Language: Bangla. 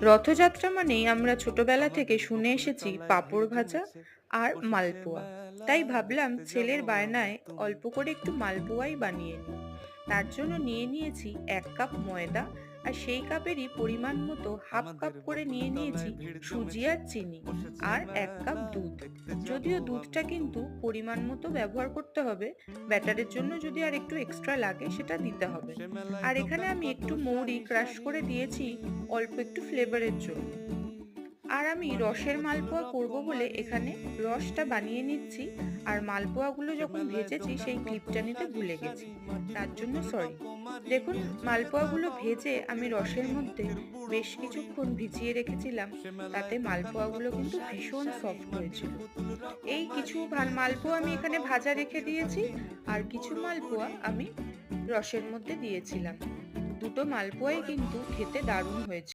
রথযাত্রা মানেই আমরা ছোটবেলা থেকে শুনে এসেছি পাঁপড় ভাজা আর মালপোয়া। তাই ভাবলাম ছেলের বায়নায় অল্প করে একটু মালপোয়াই বানিয়ে নিই। তার জন্য নিয়ে নিয়েছি 1 কাপ ময়দা, আর সেই কাপেরই পরিমাণ মতো হাফ কাপ করে নিয়ে নিয়েছি সুজি আর চিনি, আর 1 কাপ দুধ। যদিও দুধটা কিন্তু পরিমাণ মতো ব্যবহার করতে হবে, ব্যাটারের জন্য যদি আর একটু এক্সট্রা লাগে সেটা দিতে হবে। আর এখানে আমি একটু মৌরি ক্রাশ করে দিয়েছি অল্প একটু ফ্লেভারের জন্য। আর আমি রসের মালপোয়া করব বলে এখানে রসটা বানিয়ে নিচ্ছি। আর মালপোয়াগুলো যখন ভেজেছি সেই ক্লিপটা নিতে ভুলে গেছি, তার জন্য সরি। দেখুন, মালপোয়াগুলো ভেজে আমি রসের মধ্যে বেশ কিছুক্ষণ ভিজিয়ে রেখেছিলাম, তাতে মালপোয়াগুলো কিন্তু ভীষণ সফট হয়েছিল। এই কিছু মালপোয়া আমি এখানে ভাজা রেখে দিয়েছি, আর কিছু মালপোয়া আমি রসের মধ্যে দিয়েছিলাম। দুটো মালপোয়াই কিন্তু খেতে দারুণ হয়েছে।